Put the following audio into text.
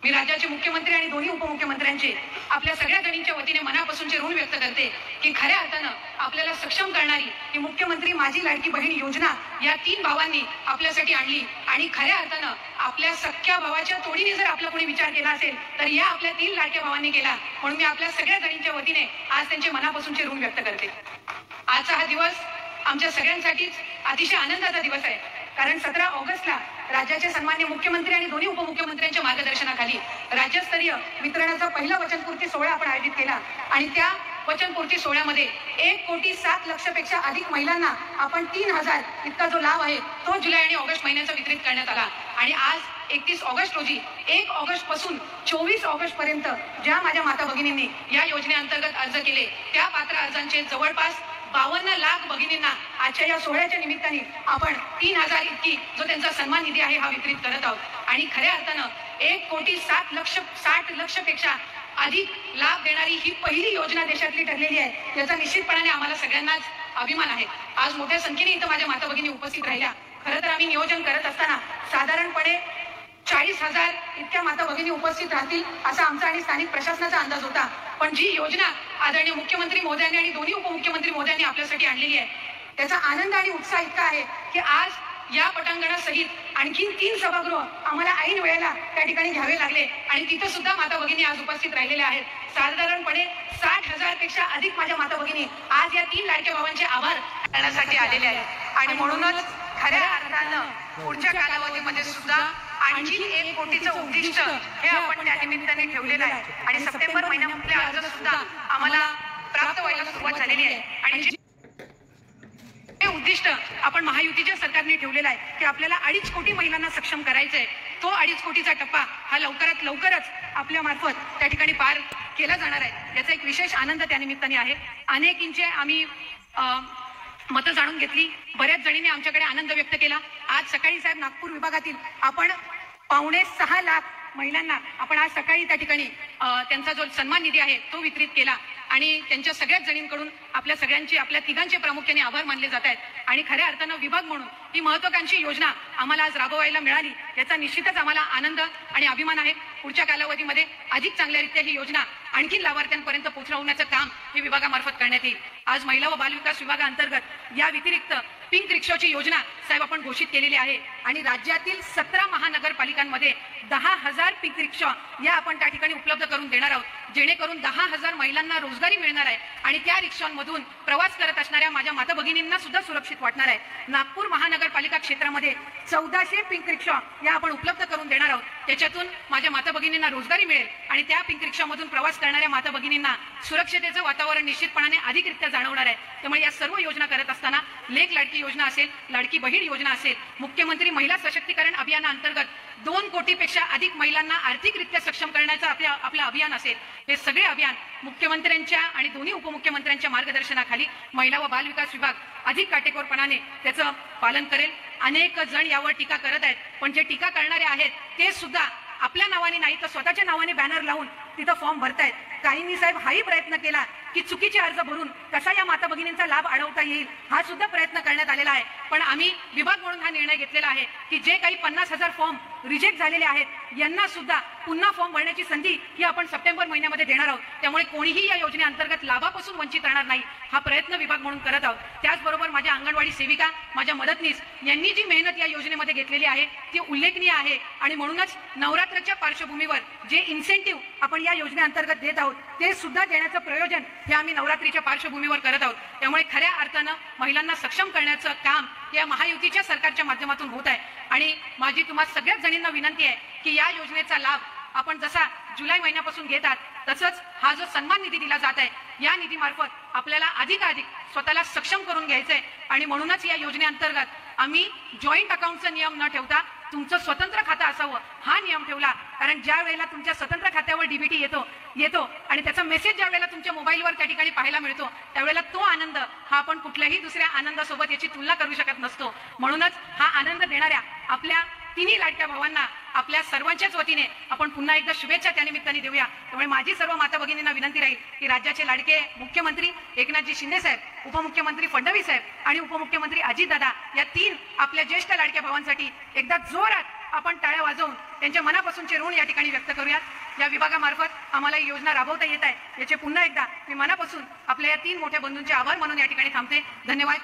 मी राज्याचे मुख्यमंत्री आणि दोन्ही उपमुख्यमंत्र्यांचे आपल्या सगळ्या जणींच्या वतीने मनापासूनचे ऋण व्यक्त करते की खऱ्या अर्थानं आपल्याला सक्षम करणारी ही मुख्यमंत्री माझी लाडकी बहीण योजना या 3 भावांनी आपल्यासाठी आणली आणि खऱ्या अर्थानं आपल्या सख्या भावाच्या तोडीने जर आपला कोणी विचार केला असेल तर या आपल्या 3 लाडक्या भावांनी केला. म्हणून मी आपल्या सगळ्या जणींच्या वतीने आज त्यांचे मनापासूनचे ऋण व्यक्त करते. आजचा हा दिवस आमच्या सगळ्यांसाठीच अतिशय आनंदाचा दिवस आहे, कारण 17 ऑगस्टला राज्याचे सन्माननीय मुख्यमंत्री आणि दोन्ही उपमुख्यमंत्र्यांच्या मार्गदर्शनाखाली राज्यस्तरीय वितरणाचा पहिला वचनपूर्ती सोहळा आपण आयोजित केला आणि त्या वचनपूर्ती सोहळ्यामध्ये 1,07,00,000 पेक्षा अधिक महिलांना आपण 3,000 इतका जो लाभ आहे तो जुलै आणि ऑगस्ट महिन्याचा वितरित करण्यात आला. आणि आज 31 ऑगस्ट रोजी 1 ऑगस्ट पासून 24 ऑगस्ट पर्यंत ज्या माझ्या माता भगिनींनी या योजनेअंतर्गत अर्ज केले त्या पात्र अर्जांचे जवळपास 52 लाख भगिनींना आजच्या या सोहळ्याच्या निमित्ताने आपण 3,000 इतकी जो त्यांचा सन्मान निधी आहे हा वितरित करत आहोत. आणि खऱ्या अर्थानं 1,60,00,000 पेक्षा अधिक लाभ देणारी ही पहिली योजना देशातली ठरलेली आहे. याचा निश्चितपणाने आम्हाला सगळ्यांनाच अभिमान आहे. आज मोठ्या संख्येने इथं माझ्या माता भगिनी उपस्थित राहिल्या. खरं तर आम्ही नियोजन करत असताना साधारणपणे 40,000 इतक्या माता भगिनी उपस्थित राहतील असा आमचा आणि स्थानिक प्रशासनाचा अंदाज होता. पण जी योजना आदरणीय मुख्यमंत्री महोदयांनी आणि दोन्ही उपमुख्यमंत्री महोदयांनी आपल्यासाठी आणलेली आहे त्याचा आनंद आणि उत्साह इतका आहे की आज या पटांगणासहित आणखी 3 सभागृह आम्हाला ऐन वेळेला त्या ठिकाणी घ्यावे लागले आणि तिथे सुद्धा माता भगिनी आज उपस्थित राहिलेल्या आहेत. साधारणपणे 60,000 पेक्षा अधिक माझ्या माता भगिनी आज या 3 लाडक्या भावांचे आभार करण्यासाठी आलेले आहेत. आणि म्हणूनच खऱ्या अर्थानं पुढच्या कालावधीमध्ये सुद्धा आणखी 1 कोटीचं उद्दिष्ट हे आपण त्या निमित्ताने ठेवलेलं आहे आणि सप्टेंबर महिन्यामध्ये अर्ज सुद्धा आम्हाला प्राप्त व्हायला सुरुवात झालेली आहे. आणि हे उद्दिष्ट आपण महायुतीच्या सरकारने ठेवलेला आहे की आपल्याला 2.5 कोटी महिलांना सक्षम करायचंय. तो 2.5 कोटीचा टप्पा हा लवकरात लवकरच आपल्या मार्फत त्या ठिकाणी पार केला जाणार आहे. याचा एक विशेष आनंद त्या निमित्ताने आहे. अनेकींचे आम्ही मतं जाणून घेतली. बऱ्याच जणींनी आमच्याकडे आनंद व्यक्त केला. आज सकाळी साहेब नागपूर विभागातील आपण 5.6 लाख महिलांना आपण आज सकाळी त्या ठिकाणी त्यांचा जो सन्मान निधी आहे तो वितरित केला आणि त्यांच्या सगळ्याच जणींकडून आपल्या सगळ्यांचे आपल्या तिघांचे प्रामुख्याने आभार मानले जात आहेत. आणि खऱ्या अर्थानं विभाग म्हणून ही महत्त्वाकांक्षी योजना आम्हाला आज राबवायला मिळाली याचा निश्चितच आम्हाला आनंद आणि अभिमान आहे. पुढच्या कालावधीमध्ये अधिक चांगल्यारीत्या ही योजना आणखी लाभार्थ्यांपर्यंत पोहोचवण्याचं काम हे विभागामार्फत करण्यात येईल. आज महिला व बालविकास विभागाअंतर्गत या व्यतिरिक्त पिंक रिक्षाची योजना साहेब आपण घोषित केलेली आहे आणि राज्यातील 17 महानगरपालिकांमध्ये 10,000 पिंक रिक्षा या आपण त्या ठिकाणी उपलब्ध करून देणार आहोत, जेणेकरून 10,000 महिलांना रोजगारी मिळणार आहे आणि त्या रिक्षांमधून प्रवास करत असणाऱ्या माझ्या माता भगिनींना सुद्धा सुरक्षित वाटणार आहे. नागपूर महानगरपालिका क्षेत्रामध्ये 1400 पिंक रिक्षा या आपण उपलब्ध करून देणार आहोत. त्याच्यातून माझ्या माता भगिनींना रोजगारी मिळेल आणि त्या पिंक रिक्षामधून प्रवास करणाऱ्या माता भगिनींना सुरक्षितेचं वातावरण निश्चितपणाने अधिकरित्या जाणवणार आहे. त्यामुळे या सर्व योजना करत असताना लेक लाडकी योजना असेल, लाडकी बहीण योजना असेल, मुख्यमंत्री महिला सशक्तीकरण अभियानाअंतर्गत 2 कोटीपेक्षा अधिक महिलांना आर्थिकरित्या सक्षम करण्याचं आपलं अभियान असेल, हे सगळे अभियान मुख्यमंत्र्यांच्या आणि दोन्ही उपमुख्यमंत्र्यांच्या मार्गदर्शनाखाली महिला व बालविकास विभाग अधिक काटेकोरपणाने त्याचं पालन करेल. अनेक जण यावर टीका करत आहेत, पण जे टीका करणारे आहेत ते सुद्धा आपल्या नावाने नाही तर स्वतःच्या नावाने बॅनर लावून तिथं फॉर्म भरतायत. काहींनी साहेब हाही प्रयत्न केला की चुकीचे अर्ज भरून कसा या माता भगिनींचा लाभ अडवता येईल हा सुद्धा प्रयत्न करण्यात आलेला आहे. पण आम्ही विभाग म्हणून हा निर्णय घेतलेला आहे की जे काही 50,000 फॉर्म रिजेक्ट झालेले आहेत यांना सुद्धा पुन्हा फॉर्म भरण्याची संधी ही आपण सप्टेंबर महिन्यामध्ये देणार आहोत. त्यामुळे कोणीही या योजनेअंतर्गत लाभापासून वंचित राहणार नाही हा प्रयत्न विभाग म्हणून करत आहोत. त्याचबरोबर माझ्या अंगणवाडी सेविका, माझ्या मदतनीस यांनी जी मेहनत या योजनेमध्ये घेतलेली आहे ती उल्लेखनीय आहे आणि म्हणूनच नवरात्राच्या पार्श्वभूमीवर जे इन्सेंटिव्ह आपण या योजनेअंतर्गत देत आहोत ते सुद्धा देण्याचं प्रयोजन हे आम्ही नवरात्रीच्या पार्श्वभूमीवर करत आहोत. त्यामुळे खऱ्या अर्थानं महिलांना सक्षम करण्याचं काम या महायुतीच्या सरकारच्या माध्यमातून होत आहे. आणि माझी तुम्हा सगळ्याच जणींना विनंती आहे की या योजनेचा लाभ आपण जसा जुलै महिन्यापासून घेतात तसंच हा जो सन्मान निधी दिला जात आहे या निधीमार्फत आपल्याला अधिकाधिक स्वतःला सक्षम करून घ्यायचंय. आणि म्हणूनच या योजनेअंतर्गत आम्ही जॉईंट अकाउंटचा नियम न ठेवता तुमचं स्वतंत्र खातं असावं हा नियम ठेवला. कारण ज्या वेळेला तुमच्या स्वतंत्र खात्यावर डीबीटी येतो आणि त्याचा मेसेज ज्या वेळेला तुमच्या मोबाईलवर त्या ठिकाणी पाहायला मिळतो त्यावेळेला तो आनंद हा आपण कुठल्याही दुसऱ्या आनंदासोबत याची तुलना करू शकत नसतो. म्हणूनच हा आनंद देणाऱ्या आपल्या 3 लाडक्या भावांना आपल्या सर्वांच्याच वतीने आपण पुन्हा एकदा शुभेच्छा त्या निमित्ताने देऊया. त्यामुळे माझी सर्व माता भगिनींना विनंती राहील की राज्याचे लाडके मुख्यमंत्री एकनाथजी शिंदे साहेब, उपमुख्यमंत्री फडणवीस साहेब आणि उपमुख्यमंत्री अजितदादा या 3 आपल्या ज्येष्ठ लाडक्या भावांसाठी एकदा जोरात आपण टाळ्या वाजवून त्यांच्या मनापासूनचे ऋण या ठिकाणी व्यक्त करूयात। या विभागामार्फत आम्हाला ही योजना राबवता येत आहे याचे पुन्हा एकदा मी मनापासून आपल्या या 3 मोठ्या बंधूंचे आभार मानून या ठिकाणी थांबते। धन्यवाद।